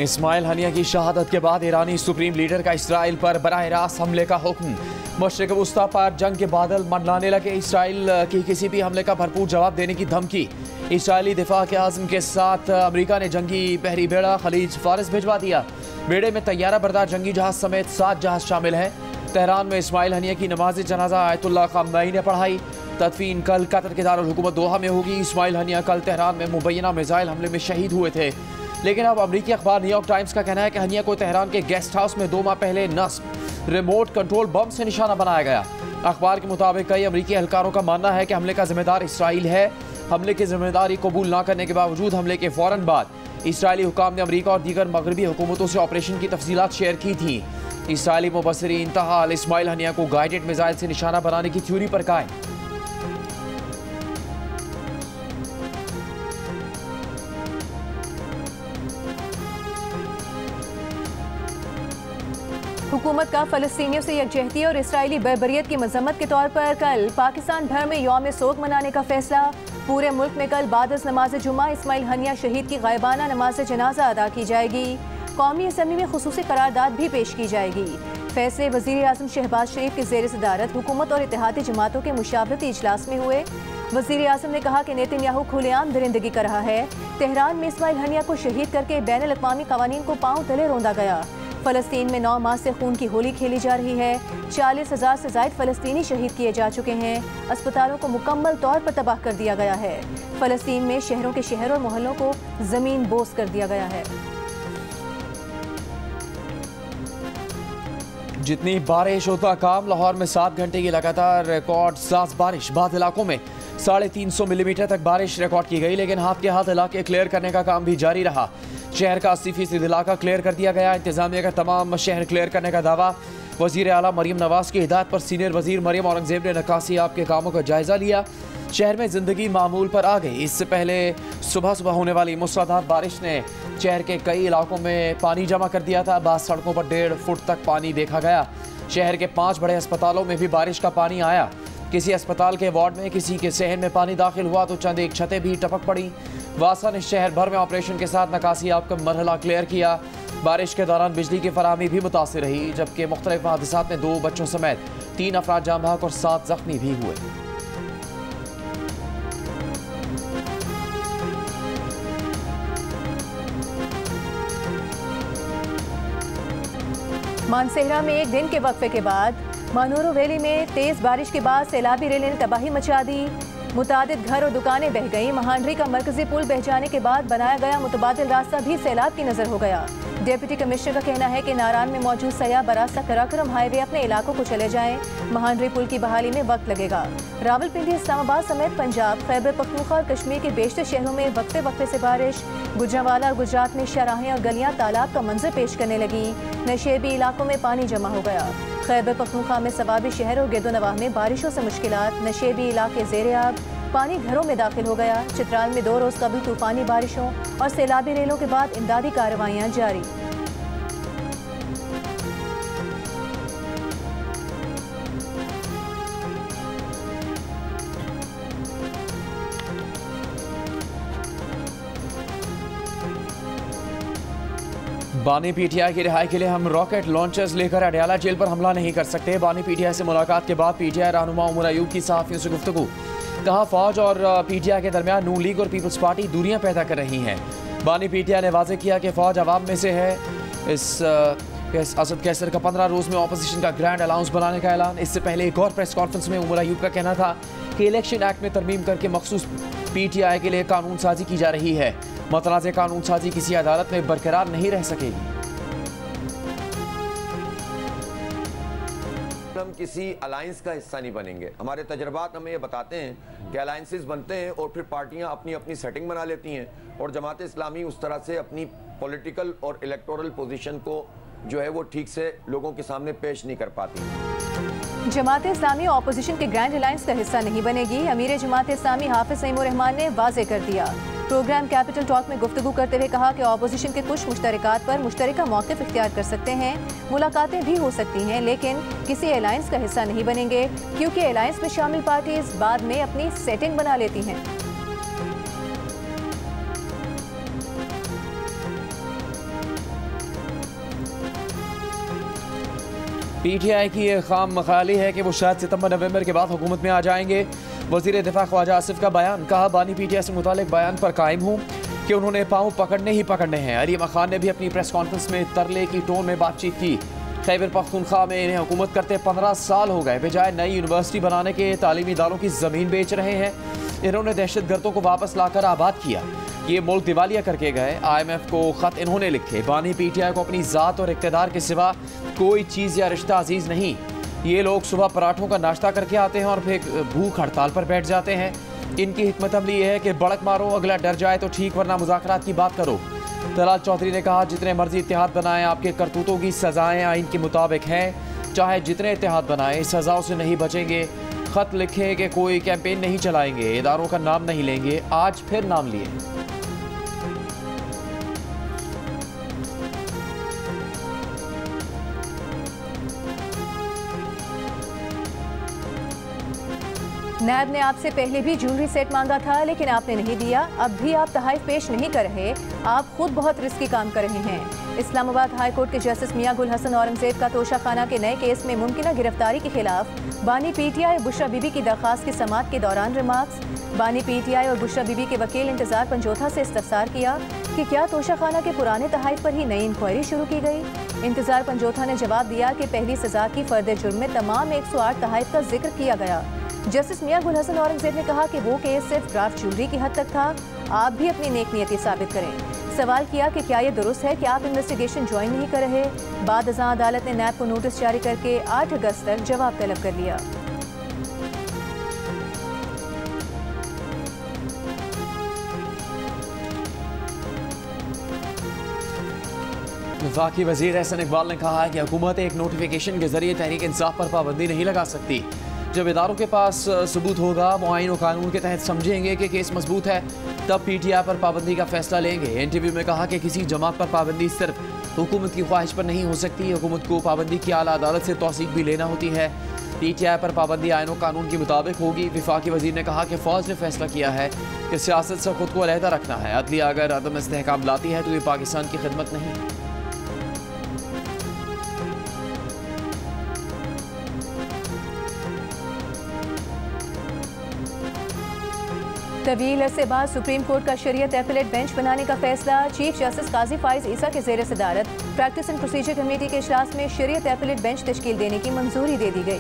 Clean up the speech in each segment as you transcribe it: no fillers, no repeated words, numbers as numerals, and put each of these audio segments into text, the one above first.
Ismail Haniyeh की शहादत के बाद ईरानी सुप्रीम लीडर का इसराइल पर बराह रास्त हमले का हुक्म। मशरिक़ वस्ता पर जंग के बादल मंडलाने लगे। इसराइल की किसी भी हमले का भरपूर जवाब देने की धमकी। इसराइली दिफा के आज़म के साथ अमेरिका ने जंगी बहरी बेड़ा खलीज फारिस भिजवा दिया। बेड़े में तैयारा बरदार जंगी जहाज समेत 7 जहाज शामिल हैं। तेहरान में इस्माइल हनिया की नमाज जनाजा आयतुल्लाह ख़amenei ने पढ़ाई। तदफीन कल कतर के दारुल हुकूमत दोहा में होगी। इस्माइल हनिया कल तेहरान में मुबैना मिसाइल हमले में शहीद हुए थे, लेकिन अब अमरीकी अखबार न्यूयॉर्क टाइम्स का कहना है कि हनिया को तेहरान के गेस्ट हाउस में 2 माह पहले नस्ब रिमोट कंट्रोल बम से निशाना बनाया गया। अखबार के मुताबिक कई अमरीकी एहलकारों का मानना है कि हमले का जिम्मेदार इसराइल है। हमले की जिम्मेदारी कबूल न करने के बावजूद हमले के फौरन बाद इसराइली हुकाम ने अमरीका और दीगर मगरबी हुकूमतों से ऑपरेशन की तफसीलात शेयर की थी। इसराइली मुबस्सिरीन ताहाल इस्माइल हनिया को गाइडेड मिसाइल से निशाना बनाने की थ्योरी पर कायम। हुकूमत का फ़लस्तीनियों से यकजहती और इसराइली बर्बरियत की मजम्मत के तौर पर कल पाकिस्तान भर में यौम सोग मनाने का फैसला। पूरे मुल्क में कल बादस नमाज जुमा इस्माइल हनिया शहीद की गायबाना नमाज जनाजा अदा की जाएगी। कौमी असम्बली में खुसूसी करारदाद भी पेश की जाएगी। फैसले वज़ीर आज़म शहबाज शरीफ के ज़ेर सदारत हुकूमत और इत्तेहादी जमातों के मुशावरती इजलास में हुए। वज़ीर आज़म ने कहा कि नेतन्याहू खुलेआम दरिंदगी कर रहा है। तेहरान में इस्माइल हनिया को शहीद करके बैनुल अक़वामी क़वानीन को पाँव तले रौंदा गया। फ़लस्तीन में 9 माह से खून की होली खेली जा रही है। 40,000 से ज़ायद फ़लस्तीनी शहीद किए जा चुके हैं। अस्पतालों को मुकम्मल तौर पर तबाह कर दिया गया है। फ़लस्तीन में शहरों के शहर और मोहल्लों को ज़मीन बोस कर दिया गया है। जितनी बारिश होता काम। लाहौर में 7 घंटे की लगातार रिकॉर्ड साज बारिश। बाद इलाकों में 350 मिलीमीटर तक बारिश रिकॉर्ड की गई, लेकिन हाथ के हाथ इलाके क्लियर करने का काम भी जारी रहा। शहर का 80% इलाका क्लियर कर दिया गया। इंतजामिया का तमाम शहर क्लियर करने का दावा। वज़ीर आला मरीम नवाज की हिदायत पर सीनियर वज़ीर मरीम औरंगज़ेब ने नक्कासी आप के कामों का जायजा लिया। शहर में ज़िंदगी मामूल पर आ गई। इससे पहले सुबह होने वाली मूसलाधार बारिश ने शहर के कई इलाकों में पानी जमा कर दिया था। बाद सड़कों पर 1.5 फुट तक पानी देखा गया। शहर के 5 बड़े अस्पतालों में भी बारिश का पानी आया। किसी अस्पताल के वार्ड में किसी के सहन में पानी दाखिल हुआ तो चंद एक छतें भी टपक पड़ी। वासा ने शहर भर में ऑपरेशन के साथ नकासी आप का मरहला क्लियर किया। बारिश के दौरान बिजली की फराहमी भी मुतासिर रही, जबकि मुख्तलिफ हादसात में 2 बच्चों समेत 3 अफराद जाम बहक और 7 जख्मी भी हुए। मानसेहरा में एक दिन के वक्फे के बाद मानूरो वैली में तेज बारिश के बाद सैलाबी रेल ने तबाही मचा दी। मुतादिद घर और दुकानें बह गईं। महांडरी का मरकजी पुल बह जाने के बाद बनाया गया मुतबादिल रास्ता भी सैलाब की नजर हो गया। डिप्टी कमिश्नर का कहना है कि नारान में मौजूद सयाह बरास्ता कराकरम हाईवे अपने इलाकों को चले जाएं। महांडरी पुल की बहाली में वक्त लगेगा। रावलपिंडी, इस्लामाबाद समेत पंजाब, खैबर पख्तूनख्वा और कश्मीर के बेशतर शहरों में वक्फे वक्फे से बारिश। गुजरांवाला और गुजरात में शाहराहें और गलियां तालाब का मंजर पेश करने लगी। नशेबी इलाकों में पानी जमा हो गया। खैबर पख्तूनख्वा में सवाबी शहर और गिरदोनवाह में बारिशों से मुश्किलात। नशेबी इलाके ज़ेरे आब, पानी घरों में दाखिल हो गया। चित्राल में 2 रोज़ कबल तूफानी बारिशों और सैलाबी रेलों के बाद इमदादी कार्रवाइयाँ जारी। बानी पीटीआई की रिहाई के लिए हम रॉकेट लॉन्चर्स लेकर अडयाला जेल पर हमला नहीं कर सकते। बानी पीटीआई से मुलाकात के बाद पीटीआई रहनुमा उमर अयूब की सहाफ़ियों से गुफ्तगू। कहा फौज और पीटीआई के दरमियान नून लीग और पीपल्स पार्टी दूरियां पैदा कर रही हैं। बानी पीटीआई ने वाज़ेह किया कि फौज अवाम में से है। असद कैसर का 15 रोज़ में ऑपोजिशन का ग्रैंड अलाउंस बनाने का ऐलान। इससे पहले एक और प्रेस कॉन्फ्रेंस में उमर अयूब का कहना था कि इलेक्शन एक्ट में तरमीम करके मखसूस पीटीआई के लिए कानून साजी की जा रही है। मतनाज़ कानून साजी किसी अदालत में बरकरार नहीं रह सकेगी। हम किसी अलायंस का हिस्सा नहीं बनेंगे। हमारे तजर्बात हमें ये बताते हैं कि अलायंसेस बनते हैं और फिर पार्टियां अपनी अपनी सेटिंग बना लेती हैं और जमात इस्लामी उस तरह से अपनी पॉलिटिकल और इलेक्टोरल पोजीशन को जो है वो ठीक से लोगों के सामने पेश नहीं कर पाती। जमात इस्लामी ऑपोजिशन के ग्रैंड अलायंस का हिस्सा नहीं बनेगी। अमीर जमात इस्लामी हाफिज सईमुर रहमान ने वाज़ेह कर दिया। प्रोग्राम कैपिटल टॉक में गुफ्तगू करते हुए कहा कि ऑपोजिशन के कुछ मुश्तरकात पर मुश्तरका मौक़िफ़ इख्तियार कर सकते हैं। मुलाकातें भी हो सकती हैं, लेकिन किसी अलायंस का हिस्सा नहीं बनेंगे, क्योंकि अलायंस में शामिल पार्टीज बाद में अपनी सेटिंग बना लेती हैं। PTI की ये खाम मखाली है कि वो शायद सितंबर नवंबर के बाद हुकूमत में आ जाएंगे। वज़ीर दिफा ख्वाजा आसिफ का बयान, कहा बानी PTI से मुतालिक बयान पर कायम हूँ कि उन्होंने पाँव पकड़ने ही पकड़ने हैं। अलीमा खान ने भी अपनी प्रेस कॉन्फ्रेंस में तरले की टोन में बातचीत की। खैबर पख्तूनख्वा में इन्हें हुकूमत करते 15 साल हो गए, बजाय नई यूनिवर्सिटी बनाने के तालीमी इदारों की ज़मीन बेच रहे हैं। इन्होंने दहशतगर्दों को वापस लाकर आबाद किया। ये मुल्क दिवालिया करके गए। IMF को ख़त इन्होंने लिखे। बानी PTI को अपनी ज़ात और इक़्तिदार के सिवा कोई चीज़ या रिश्ता अजीज़ नहीं। ये लोग सुबह पराठों का नाश्ता करके आते हैं और फिर भूख हड़ताल पर बैठ जाते हैं। इनकी हिकमत अमली ये है कि बड़क मारो, अगला डर जाए तो ठीक, वरना मुज़ाकरात की बात करो। तलाल चौधरी ने कहा, जितने मर्जी इत्तेहाद बनाएं, आपके करतूतों की सजाएं आइन के मुताबिक हैं। चाहे जितने इत्तेहाद बनाएं, सजाओं से नहीं बचेंगे। खत लिखे कि कोई कैंपेन नहीं चलाएंगे, इदारों का नाम नहीं लेंगे। आज फिर नाम लिए। नैब ने आपसे पहले भी ज्वेलरी सेट मांगा था, लेकिन आपने नहीं दिया। अब भी आप तहाइफ पेश नहीं कर रहे। आप खुद बहुत रिस्की काम कर रहे हैं। इस्लामाबाद हाई कोर्ट के जस्टिस मियां गुल हसन औरंगजेब का तोशा खाना के नए केस में मुमकिन गिरफ्तारी के खिलाफ बानी PTI और बुशरा बीबी की दरख्वास्त की समाअत के दौरान रिमार्क्स। बानी PTI और बुशरा बीबी के वकील इंतजार पंजोथा से इस्तफसार किया कि क्या तोशा खाना के पुराने तहाइफ पर ही नई इंक्वायरी शुरू की गई। इंतजार पंजोथा ने जवाब दिया कि पहली सजा की फर्द जुर्म में तमाम 108 तहाइफ का जिक्र किया गया। जस्टिस मियां गुल हसन औरंगजेब ने कहा कि वो केस सिर्फ ड्राफ्ट ज्वेलरी की हद तक था। आप भी अपनी नेक नियति साबित करें। सवाल किया कि क्या ये दुरुस्त है कि आप इन्वेस्टिगेशन ज्वाइन नहीं कर रहे। बाद अज़ां अदालत ने नैब को नोटिस जारी करके 8 अगस्त तक जवाब तलब कर लिया। वफाकी वज़ीर एहसन इकबाल ने कहा है कि हुकूमत एक नोटिफिकेशन के जरिए तहरीक इंसाफ पर पाबंदी नहीं लगा सकती। जब इदारों के पास सबूत होगा, वो आइन और कानून के तहत समझेंगे कि केस मजबूत है, तब PTI पर पाबंदी का फैसला लेंगे। इंटरव्यू में कहा कि किसी जमात पर पाबंदी सिर्फ हुकूमत की ख्वाहिश पर नहीं हो सकती। हुकूमत को पाबंदी की आला अदालत से तौसीक भी लेना होती है। PTI पर पाबंदी आइन और कानून के मुताबिक होगी। वफाकी वज़ीर ने कहा कि फ़ौज ने फैसला किया है कि सियासत से खुद को अलहदा रखना है। अदलिया अगर अदम इस्तेहकाम लाती है तो ये पाकिस्तान की खिदमत नहीं। तवील अरसे बाद सुप्रीम कोर्ट का शरीयत एपलेट बेंच बनाने का फैसला। चीफ जस्टिस काजी फाइज ईसा के ज़ेर सदारत प्रैक्टिस एंड प्रोसीजर कमेटी के इजलास में शरीयत एपलेट बेंच तश्कील देने की मंजूरी दे दी गई।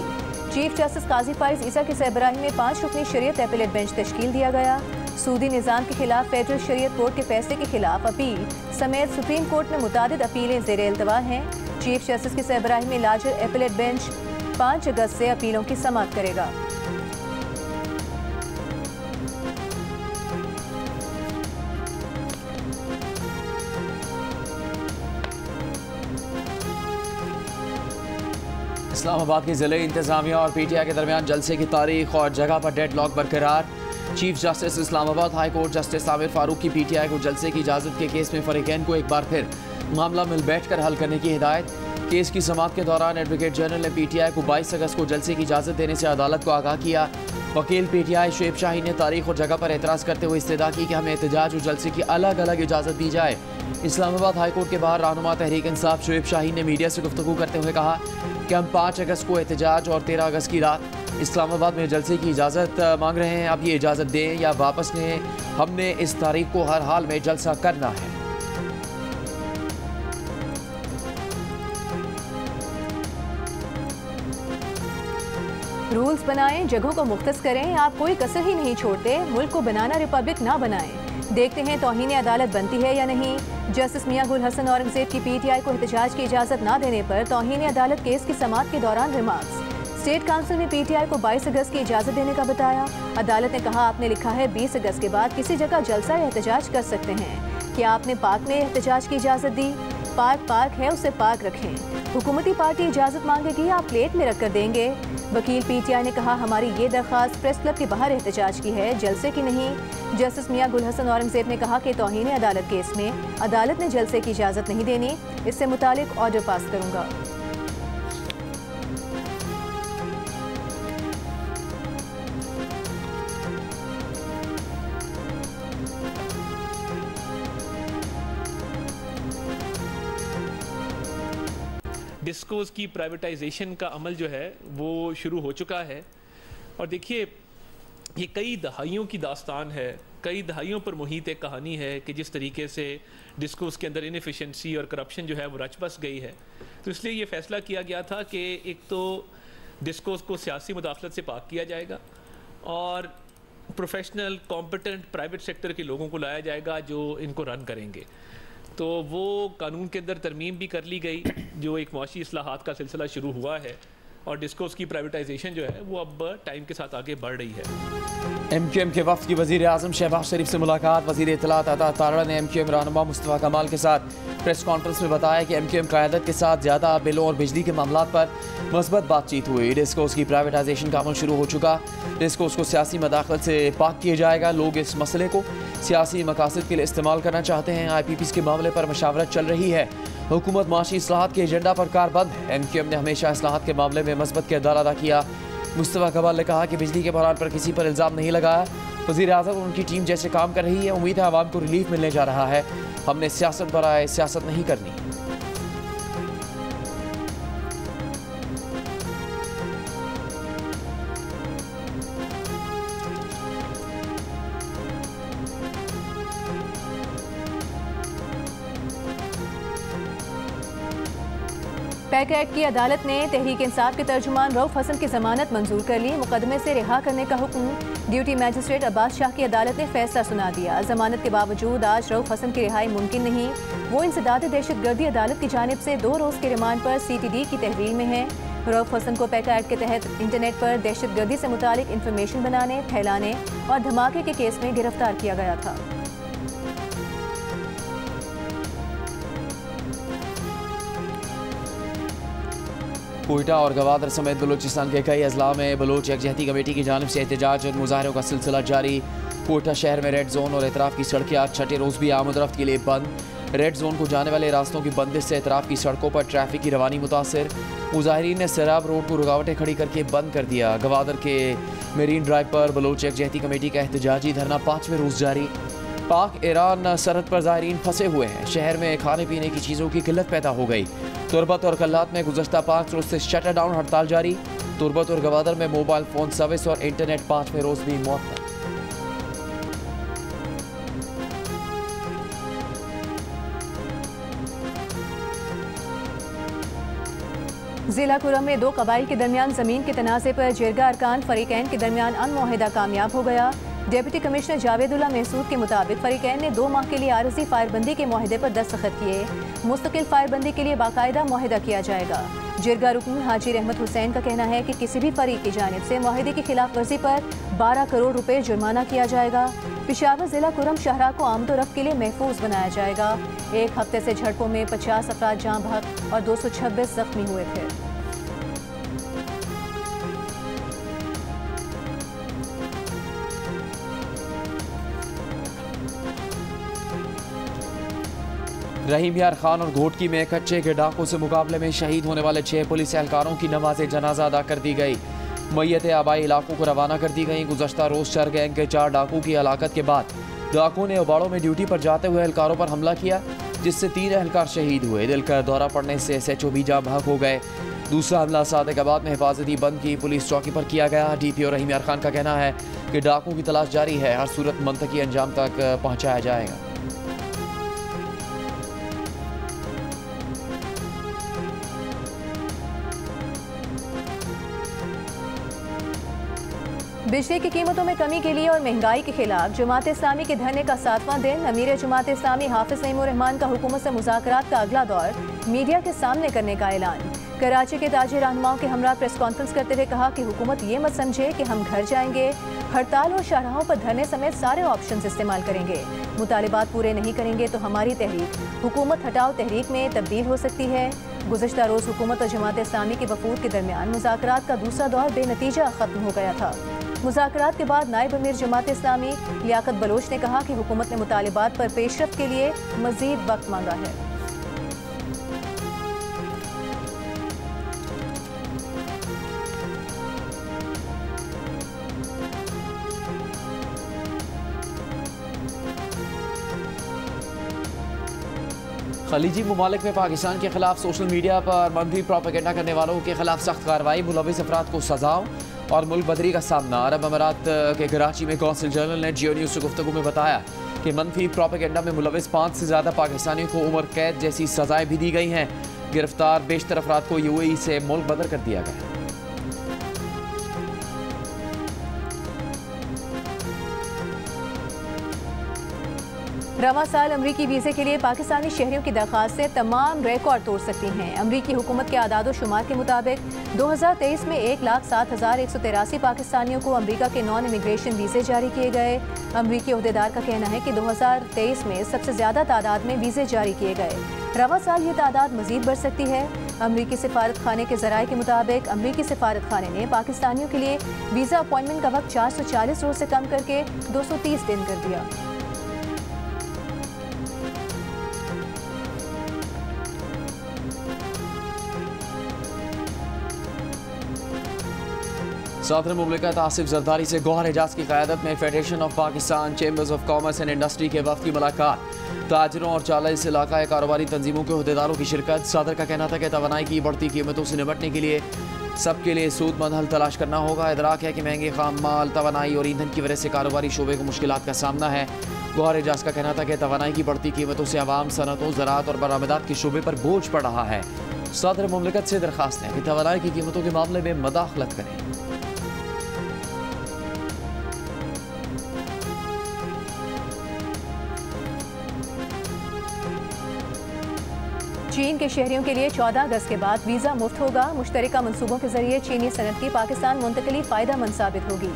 चीफ जस्टिस काजी फाइज ईसा के सरबराही में 5 रुकनी शरीयत एपलेट बेंच तश्कील दिया गया। सूदी निज़ाम के खिलाफ फेडरल शरीयत कोर्ट के फैसले के खिलाफ अपील समेत सुप्रीम कोर्ट में मुतादिद अपीलें ज़ेर इल्तवा हैं। चीफ जस्टिस की सरबराही में लार्जर एपलेट बेंच 5 अगस्त से अपीलों की समाअत करेगा। इस्लामाबाद के ज़िले इंतज़ामिया और PTI के दरमियान जलसे की तारीख और जगह पर डेडलॉक बरकरार। Chief justice Islamabad high court justice Aamir Farooq की PTI को जलसे की इजाज़त के केस में फ़रीक़ैन को एक बार फिर मामला मिल बैठ कर हल करने की हिदायत। केस की समाअत के दौरान एडवोकेट जनरल ने PTI को 22 अगस्त को जलसे की इजाज़त देने से अदालत को आगाह किया। वकील PTI शुएब शाहीन ने तारीख और जगह पर एतराज़ करते हुए इस्तदा की कि हमें एहतजाज और जलसे की अलग अलग इजाज़त दी जाए। इस्लामाबाद हाई कोर्ट के बाहर रहनुमा तहरीक इंसाफ शुएब शाहीन ने मीडिया से गुफ्तगू करते हुए कहा कि हम 5 अगस्त को एहतजाज और 13 अगस्त की रात इस्लामाबाद में जलसे की इजाज़त मांग रहे हैं। अब ये इजाज़त दें या वापस लें, हमने इस तारीख को हर हाल में जलसा करना है। रूल्स बनाएं, जगहों को मुख्तस करें, आप कोई कसर ही नहीं छोड़ते। मुल्क को बनाना रिपब्लिक ना बनाएं। देखते हैं तौहीन अदालत बनती है या नहीं। जस्टिस मियां गुल हसन औरंगजेब की PTI को एहतजाज की इजाज़त ना देने पर तौहीन अदालत केस की समाअत के दौरान रिमार्क्स। स्टेट काउंसिल ने PTI को 22 अगस्त की इजाज़त देने का बताया। अदालत ने कहा, आपने लिखा है 20 अगस्त के बाद किसी जगह जलसा या एहतजाज कर सकते हैं। क्या आपने पार्क में एहतजाज की इजाज़त दी? पार्क है, उसे पार्क रखें। हुकूमती पार्टी इजाज़त मांगेगी, आप प्लेट में रख कर देंगे। वकील PTI ने कहा, हमारी ये दरख्वास्त प्रेस क्लब के बाहर एहतजाज की है, जलसे की नहीं। जस्टिस मियां गुल हसन औरंगजेब ने कहा कि तौहीन अदालत केस में अदालत ने जलसे की इजाज़त नहीं देनी। इससे मुतालिक ऑर्डर पास करूँगा। डिस्कोस की प्राइवेटाइजेशन का अमल जो है वो शुरू हो चुका है। और देखिए, ये कई दहाइयों की दास्तान है, कई दहाइयों पर मुहित एक कहानी है कि जिस तरीके से डिस्कोस के अंदर इनएफिशिएंसी और करप्शन जो है वो रच बस गई है। तो इसलिए ये फैसला किया गया था कि एक तो डिस्कोस को सियासी मुदाखलत से पाक किया जाएगा और प्रोफेशनल कॉम्पिटेंट प्राइवेट सेक्टर के लोगों को लाया जाएगा जो इनको रन करेंगे। तो वो कानून के अंदर तरमीम भी कर ली गई, जो एक मुआशी इस्लाहात का सिलसिला शुरू हुआ है और डिस्कोस की प्राइवेटाइजेशन जो है वो अब टाइम के साथ आगे बढ़ रही है। MQM के वफ्द की वज़ीर आज़म शहबाज शरीफ से मुलाकात। वज़ीर इत्तलात अता तारड़ा ने MQM रहनुमा मुस्तफ़ा कमाल के साथ प्रेस कॉन्फ्रेंस में बताया कि MQM क़यादत के साथ ज़्यादा बिलों और बिजली के मामला पर मस्बत बातचीत हुई। डिस्कोस की प्राइवेटाइजेशन का अमल शुरू हो चुका। डिस्कोस को सियासी मदाखलत से पाक किया जाएगा। लोग इस मसले को सियासी मकासद के लिए इस्तेमाल करना चाहते हैं। IPPs के मामले पर मशावरत चल रही है। हुकूमत माशी इस्लाहात के एजेंडा पर कारबंद है। MQM ने हमेशा इस्लाहात के मामले में मस्बत किरदार अदा किया। मुस्तफ़ा कमाल ने कहा कि बिजली के बहरान पर किसी पर इल्ज़ाम नहीं लगाया। वज़ीर आज़म और उनकी टीम जैसे काम कर रही है, उम्मीद है आवाम को रिलीफ मिलने जा रहा है। हमने सियासत बराए सियासत नहीं करनी। पैक एक्ट की अदालत ने तहरीक इंसाफ के तर्जुमान रऊफ हसन की जमानत मंजूर कर ली। मुकदमे से रिहा करने का हुक्म ड्यूटी मैजिस्ट्रेट अब्बास शाह की अदालत ने फैसला सुना दिया। जमानत के बावजूद आज रऊफ हसन की रिहाई मुमकिन नहीं। वो इंसदाद दहशतगर्दी अदालत की जानिब से 2 रोज़ के रिमांड पर CTD की तहवील में है। रऊफ हसन को पैक एक्ट के तहत इंटरनेट पर दहशतगर्दी से मुतालिक इंफॉर्मेशन बनाने, फैलाने और धमाके के केस में गिरफ्तार किया गया था। कोयटा और गवादर समेत बलूचिस्तान के कई अजला में बलूच यकजहती कमेटी की जानिब से एहतजाज और मुजाहरों का सिलसिला जारी। कोयटा शहर में रेड जोन और एतराफ़ की सड़कें आज छठे रोज़ भी आमदरफ्त के लिए बंद। रेड जोन को जाने वाले रास्तों की बंदिश से एतराफ़ की सड़कों पर ट्रैफिक की रवानी मुतासर। मुजाहिरीन ने सैराब रोड को रुकावटें खड़ी करके बंद कर दिया। गवादर के मेरीन ड्राइव पर बलूच यकजहती कमेटी का एहतजाजी धरना 5वें रोज़ जारी। पाक ईरान सरहद पर ज़ायरीन फंसे हुए हैं। शहर में खाने पीने की चीज़ों की किल्लत पैदा हो गई। तुरबत और कल्लात में गुज़श्ता 5 रोज़ से शटर डाउन हड़ताल जारी। तुरबत और गवादर में मोबाइल फ़ोन सर्विस और इंटरनेट 5वें रोज़ भी मुअत्तल। जिला कुरम में 2 कबाइल के दरमियान ज़मीन के तनाज़े पर जिरगा अरकान फरीकैन के दरमियान अनमुआहिदा कामयाब हो गया। डिप्टी कमिश्नर जावेदुल्ला महसूद के मुताबिक फरीकैन ने 2 माह के लिए आरज़ी फायरबंदी के मुआहदे पर दस्तखत किए। मुस्तकिल फायरबंदी के लिए बाकायदा मुआहदा किया जाएगा। जिरगा रुकन हाजी रहमत हुसैन का कहना है कि किसी भी फरीक की जानिब से मुआहदे की खिलाफ वर्जी पर 12 करोड़ रुपए जुर्माना किया जाएगा। पेशावर जिला कुरम शहरा को आमदोरफ्त के लिए महफूज बनाया जाएगा। 1 हफ्ते से झड़पों में 50 अफराद जाँ बहक और 226 जख्मी हुए थे। रहीम यार खान और घोटकी में कच्चे के डाकों से मुकाबले में शहीद होने वाले 6 पुलिस एहलकारों की नमाज जनाजा अदा कर दी गई। मैयत आबाई इलाकों को रवाना कर दी गई। गुज़श्ता रोज़ चर गैंग के 4 डाकू की हलाकत के बाद डाकुओं ने उबाड़ों में ड्यूटी पर जाते हुए एहलकारों पर हमला किया, जिससे 3 एहलकार शहीद हुए। दिल का दौरा पड़ने से SHO भी जाँ बहक हो गए। दूसरा हमला सादिकाबाद में हिफाजती बंद की पुलिस चौकी पर किया गया। DPO रहीम यार खान का कहना है कि डाकुओं की तलाश जारी है। हर सूरत मंतकी अंजाम तक पहुँचाया जाएगा। बिजली की कीमतों में कमी के लिए और महंगाई के खिलाफ जमात इस्लामी के धरने का 7वां दिन। अमीर जमात इस्लामी हाफिज नईमुर रहमान का हुकूमत से मुज़ाकरात का अगला दौर मीडिया के सामने करने का ऐलान। कराची के ताजी रहनुमाओं के हमरा प्रेस कॉन्फ्रेंस करते हुए कहा कि हुकूमत ये मत समझे कि हम घर जाएंगे, हड़ताल और शाहराहों पर धरने समेत सारे ऑप्शन इस्तेमाल करेंगे। मुतालिबात पूरे नहीं करेंगे तो हमारी तहरीक हुकूमत हटाओ तहरीक में तब्दील हो सकती है। गुज़श्ता रोज़ हुकूमत और जमात इस्लामी के वफूद के दरमियान मुज़ाकरात का दूसरा दौर बेनतीजा ख़त्म हो गया था। मुज़ाकरात के बाद नायब अमीर जमात इस्लामी लियाकत बलोच ने कहा कि हुकूमत ने मुतालिबात पर पेशरफ्त के लिए मज़ीद वक्त मांगा है। खलीजी ममालिक में पाकिस्तान के खिलाफ सोशल मीडिया पर मनफी प्रोपेगेंडा करने वालों के खिलाफ सख्त कार्रवाई, मुलविस अफराद को सजाओं और मुल्क बदरी का सामना। अरब अमारात के कराची में कौंसिल जनरल ने जियो न्यूज़ से गुफ्तगू में बताया कि मनफी प्रोपेगेंडा में मुलविस 5 से ज़्यादा पाकिस्तानियों को उम्र कैद जैसी सजाएं भी दी गई हैं। गिरफ्तार बेशतर अफराद को UAE से मुल्क बदर कर दिया गया। रवा साल अमरीकी वीज़े के लिए पाकिस्तानी शहरियों की दरख्वास्तें तमाम रिकॉर्ड तोड़ सकती हैं। अमरीकी हुकूमत के आदाद शुमार के मुताबिक 2023 में 1,07,183 पाकिस्तानियों को अमरीका के नॉन इमिग्रेशन वीज़े जारी किए गए। अमरीकी अहदेदार का कहना है कि 2023 में सबसे ज़्यादा तादाद में वीज़े जारी किए गए। रवा साल ये तादाद मज़ीद बढ़ सकती है। अमरीकी सिफारत खाने के ज़राए के मुताबिक अमरीकी सिफारत खाने ने पाकिस्तानियों के लिए वीज़ा अपॉइंटमेंट का वक्त 440 रोज़ से कम करके 230 दिन कर दिया। सदर मुमलिकत आसिफ जरदारी से गौहर एजाज की क़यादत में federation of Pakistan, chambers of commerce and industry के वफ़द की मुलाकात। ताजरों और 40 इलाक़ाई कारोबारी तंजीमों के अहदेदारों की शिरकत। सदर का कहना था कि तवानाई की बढ़ती कीमतों से निपटने के लिए सबके लिए सूदमंद हल तलाश करना होगा। इदराक है कि महंगे खाम माल, तवानाई और ईंधन की वजह से कारोबारी शोबे को मुश्किलात का सामना है। गौहर एजाज का कहना था कि तवानाई की बढ़ती कीमतों से अवाम, सनतों, ज़राअत और बरामदात के शोबे पर बोझ पड़ रहा है। सदर मुमलिकत से दरख्वास्त है कि तवानाई की कीमतों के मामले में मदाखलत करें। चीन के शहरियों के लिए 14 अगस्त के बाद वीज़ा मुफ्त होगा। मुश्तरका मनसूबों के जरिए चीनी सनत की पाकिस्तान मुंतकली फ़ायदा मंद साबित होगी।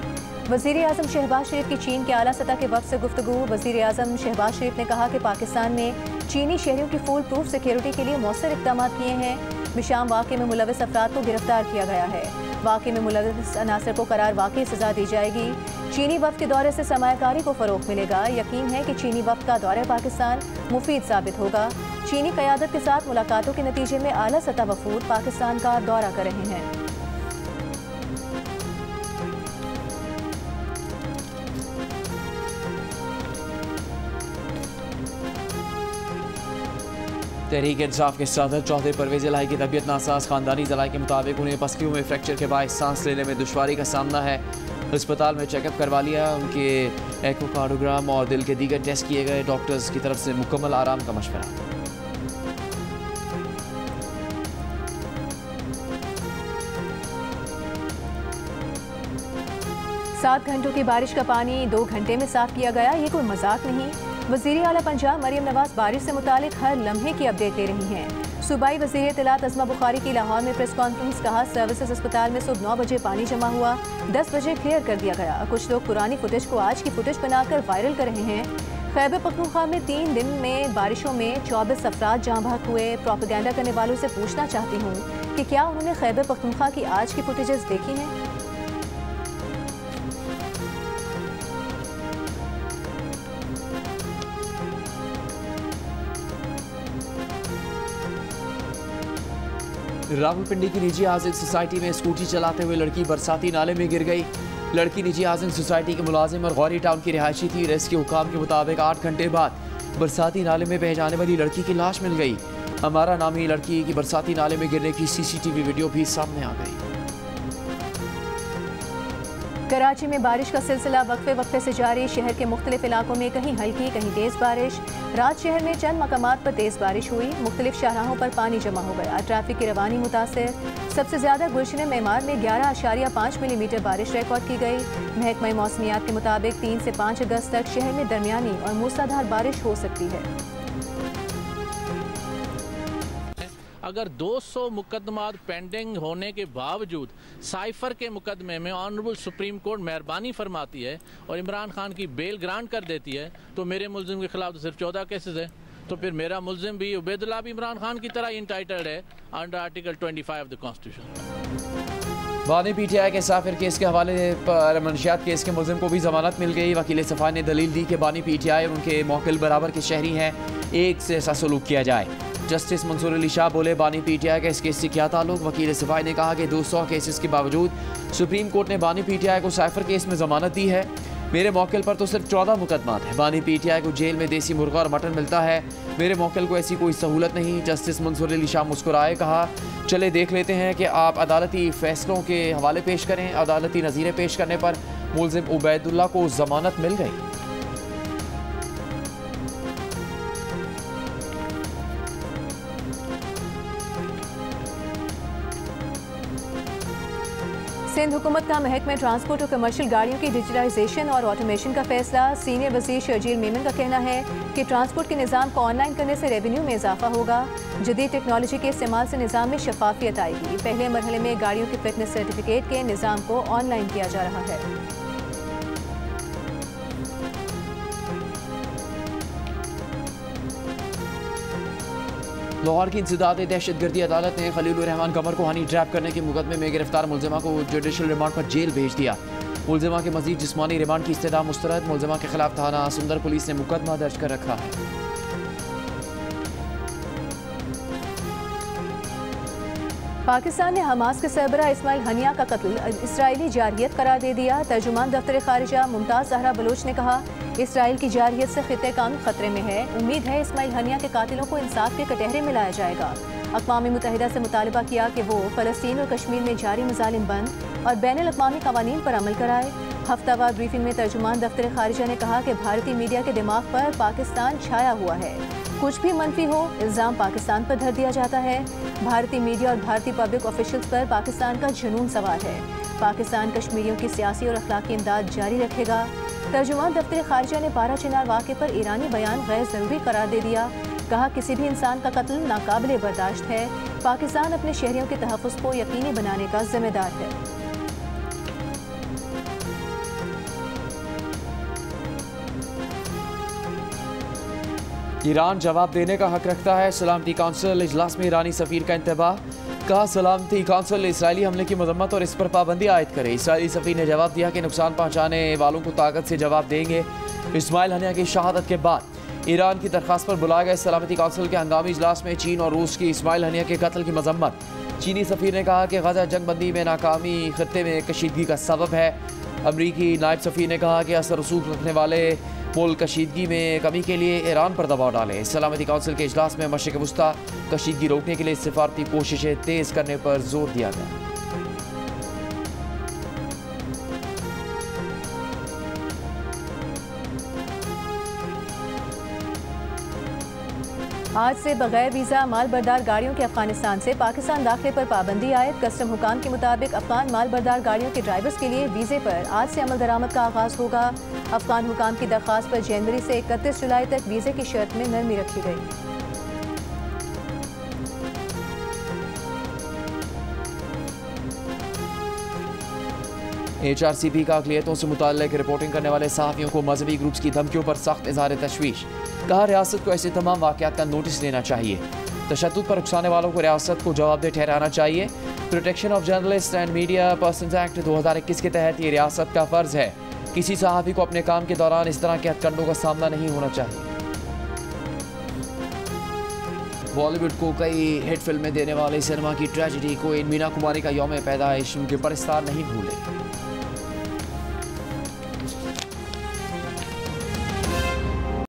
वज़ीर आज़म शहबाज शरीफ की चीन के आला सतह के वफ़द से गुफ्तगू। वज़ीर आज़म शहबाज शरीफ ने कहा कि पाकिस्तान ने चीनी शहरियों की फुल प्रूफ सिक्योरिटी के लिए मौसर इक़दाम किए हैं। बिशाम वाक़े में मुलविस अफराद को गिरफ्तार किया गया है। वाक़े में मुलविस अनासर को करार वाक़ई सज़ा दी जाएगी। चीनी वफ़द के दौरे से सरमायाकारी को फ़रोग़ मिलेगा। यकीन है कि चीनी वफ़द का दौरा पाकिस्तान मुफीद साबित होगा। चीनी क़यादत के साथ मुलाकातों के नतीजे में आला सतह वफ़ूद पाकिस्तान का दौरा कर रहे हैं। तहरीक इंसाफ के सदर चौधरी परवेज़ इलाही की तबीयत नासाज। ख़ानदानी ज़राए के मुताबिक उन्हें पसलियों में फ्रैक्चर के बायस सांस लेने में दुश्वारी का सामना है। अस्पताल में चेकअप करवा लिया। उनके एकोकार्डियोग्राम और दिल के दीगर टेस्ट किए गए। डॉक्टर्स की तरफ से मुकम्मल आराम का मशवरा। 7 घंटों की बारिश का पानी 2 घंटे में साफ किया गया। ये कोई मजाक नहीं। वज़ीर आला पंजाब मरियम नवाज बारिश से मुतालिक हर लम्हे की अपडेट ले रही हैं। सूबाई वज़ीर इत्तलात अज़मा बुखारी की लाहौर में प्रेस कॉन्फ्रेंस। कहा सर्विसेज अस्पताल में सुबह 9 बजे पानी जमा हुआ, 10 बजे क्लियर कर दिया गया। कुछ लोग पुरानी फुटेज को आज की फुटेज बनाकर वायरल कर रहे हैं। खैबर पख्तूनख्वा में 3 दिन में बारिशों में 24 अफराद जहाँ भाग हुए। प्रोपेगेंडा करने वालों से पूछना चाहती हूँ कि क्या उन्होंने खैबर पख्तूनख्वा की आज की फुटेजेस देखी हैं? रावलपिंडी की निजी हाउसिंग सोसाइटी में स्कूटी चलाते हुए लड़की बरसाती नाले में गिर गई। लड़की निजी हाउसिंग सोसाइटी के मुलाजिम और गौरी टाउन की रिहायशी थी। रेस्क्यू हुकाम के मुताबिक 8 घंटे बाद बरसाती नाले में बह जाने वाली लड़की की लाश मिल गई। हमारा नामी लड़की की बरसाती नाले में गिरने की CCTV वीडियो भी सामने आ गई। कराची में बारिश का सिलसिला वक्फे वक्फे से जारी। शहर के मुख्तलिफ इलाकों में कहीं हल्की कहीं तेज़ बारिश। रात शहर में चंद मकामात पर तेज़ बारिश हुई। मुख्तलिफ शाहराहों पर पानी जमा हो गया। ट्रैफिक की रवानी मुतासर। सबसे ज़्यादा गुलशन मेमार में 11.5 मिलीमीटर बारिश रिकॉर्ड की गई। महकमा मौसमियात के मुताबिक 3 से 5 अगस्त तक शहर में दरमियानी और मूसलाधार बारिश हो सकती है। अगर 200 मुकदमात पेंडिंग होने के बावजूद साइफर के मुकदमे में ऑनरेबल सुप्रीम कोर्ट मेहरबानी फरमाती है और इमरान खान की बेल ग्रांट कर देती है, तो मेरे मुल्जिम के खिलाफ तो सिर्फ 14 केसेस है। तो फिर मेरा मुल्जिम भी उबैदुल्लाह भी इमरान खान की तरह इंटाइटल्ड है under article 25 of the constitution. बानी PTI के साफिर केस के हवाले पर मंशियात केस के मुल्जिम को भी जमानत मिल गई। वकील सफा ने दलील दी कि बानी PTI और उनके मौकिल बराबर के शहरी हैं, एक से ऐसा सलूक किया जाए। जस्टिस मंसूर अली शाह बोले बानी PTI का इस केस से क्या ताल्लुक। वकील सफाई ने कहा कि 200 केसेस के बावजूद सुप्रीम कोर्ट ने बानी PTI को साइफर केस में जमानत दी है। मेरे मौकिल पर तो सिर्फ 14 मुकदमात है। बानी PTI को जेल में देसी मुर्गा और मटन मिलता है, मेरे मौकिल को ऐसी कोई सहूलत नहीं। जस्टिस मंसूर अली शाह मुस्कुराए, कहा चले देख लेते हैं कि आप अदालती फैसलों के हवाले पेश करें। अदालती नज़ीरें पेश करने पर मुलजिम उबैदुल्ला को जमानत मिल गई। सिंध हुकूमत का महकमे ट्रांसपोर्ट और कमर्शियल गाड़ियों की डिजिटाइजेशन और ऑटोमेशन का फैसला। सीनियर वज़ीर शर्जील मेमन का कहना है कि ट्रांसपोर्ट के निज़ाम को ऑनलाइन करने से रेवेन्यू में इजाफा होगा। जदीद टेक्नोलॉजी के इस्तेमाल से निज़ाम में शफाफियत आएगी। पहले मरहले में गाड़ियों के फिटनेस सर्टिफिकेट के निज़ाम को ऑनलाइन किया जा रहा है। लाहौर की इंसदाद दहशतगर्दी अदालत ने खलीलुर रहमान कमर को हनी ट्रैप करने के मुकदमे में गिरफ्तार मुलजिमा को जुडिशल रिमांड पर जेल भेज दिया। मुलजिमा के मजीद जिस्मानी रिमांड की इस्तदा मुस्तरद। मुलजिमा के खिलाफ थाना सुंदर पुलिस ने मुकदमा दर्ज कर रखा है। पाकिस्तान ने हमास के सरबराह इस्माइल हनिया का कत्ल इसराइली जारहियत करार दे दिया। तर्जुमान दफ्तर खारिजा मुमताज़ ज़हरा बलोच ने कहा, इसराइल की जारहियत से खित्ते कानून खतरे में है। उम्मीद है इस्माइल हनिया के कातिलों को इंसाफ के कटहरे में लाया जाएगा। अक़वाम मुत्तहिदा से मुतालबा किया कि वो फ़लस्तीन और कश्मीर में जारी मज़ालिम बंद और बैनुल अक़वामी क़वानीन पर अमल कराए। हफ्तावार ब्रीफिंग में तर्जुमान दफ्तर खारिजा ने कहा कि भारतीय मीडिया के दिमाग पर पाकिस्तान छाया हुआ है। कुछ भी मनफी हो, इल्ज़ाम पाकिस्तान पर धर दिया जाता है। भारतीय मीडिया और भारतीय पब्लिक ऑफिशियल्स पर पाकिस्तान का जुनून सवार है। पाकिस्तान कश्मीरियों की सियासी और अखलाकी इमदाद जारी रखेगा। तर्जुमान दफ्तर खारिजा ने 12 चिनार वाक़े पर ईरानी बयान गैर ज़रूरी करार दे दिया। कहा, किसी भी इंसान का कत्ल नाकाबिले बर्दाश्त है। पाकिस्तान अपने शहरियों के तहफ़्फ़ुज़ को यकीनी बनाने का जिम्मेदार है। ईरान जवाब देने का हक रखता है। सलामती काउंसिल इजलास में ईरानी सफ़ीर का इंतबाह। कहा, सलामती काउंसिल इसराइली हमले की मजम्मत और इस पर पाबंदी आयद करे। इसराइली सफ़ीर ने जवाब दिया कि नुकसान पहुँचाने वालों को ताकत से जवाब देंगे। इस्माइल हनिया की शहादत के बाद ईरान की दरख्वास्त पर बुलाए गए सलामती काउंसिल के हंगामी इजलास में चीन और रूस की इस्माइल हनिया के कत्ल की मजम्मत। चीनी सफ़ीर ने कहा कि गजा जंगबंदी में नाकामी खत्ते में कशीदगी का सबब है। अमरीकी नायब सफ़ीर ने कहा कि असर रसूख रखने वाले मुल्क कशीदगी में कमी के लिए ईरान पर दबाव डाले। सलामती काउंसिल के इजलास में मशरिक़ वुस्ता कशीदगी रोकने के लिए सिफारती कोशिशें तेज़ करने पर जोर दिया गया। आज से बगैर वीज़ा माल बरदार गाड़ियों के अफगानिस्तान से पाकिस्तान दाखिले पर पाबंदी आयद। कस्टम हुकाम के मुताबिक अफगान माल बरदार गाड़ियों के ड्राइवर्स के लिए वीज़े पर आज से अमल दरामद का आगाज़ होगा। अफगान हुकाम की दरख्वास्त पर जनवरी से 31 जुलाई तक वीज़े की शर्त में नरमी रखी गई। HRCP का अक़लियतों से मुताल्लिक़ रिपोर्टिंग करने वाले सहाफ़ियों को मजहबी ग्रुप्स की धमकियों पर सख्त इज़हार तशवीश। कहा, रियासत को ऐसे तमाम वाक़यात का नोटिस लेना चाहिए। तशद्दुद पर उकसाने वालों को रियासत को जवाबदेह ठहराना चाहिए। Protection of journalist and media persons act 2021 के तहत ये रियासत का फ़र्ज़ है। किसी सहाफ़ी को अपने काम के दौरान इस तरह के हथकंडों का सामना नहीं होना चाहिए। बॉलीवुड को कई हिट फिल्में देने वाले सिनेमा की ट्रेजेडी को मीना कुमारी का यौम पैदाइश उनके परिस्तार नहीं भूले।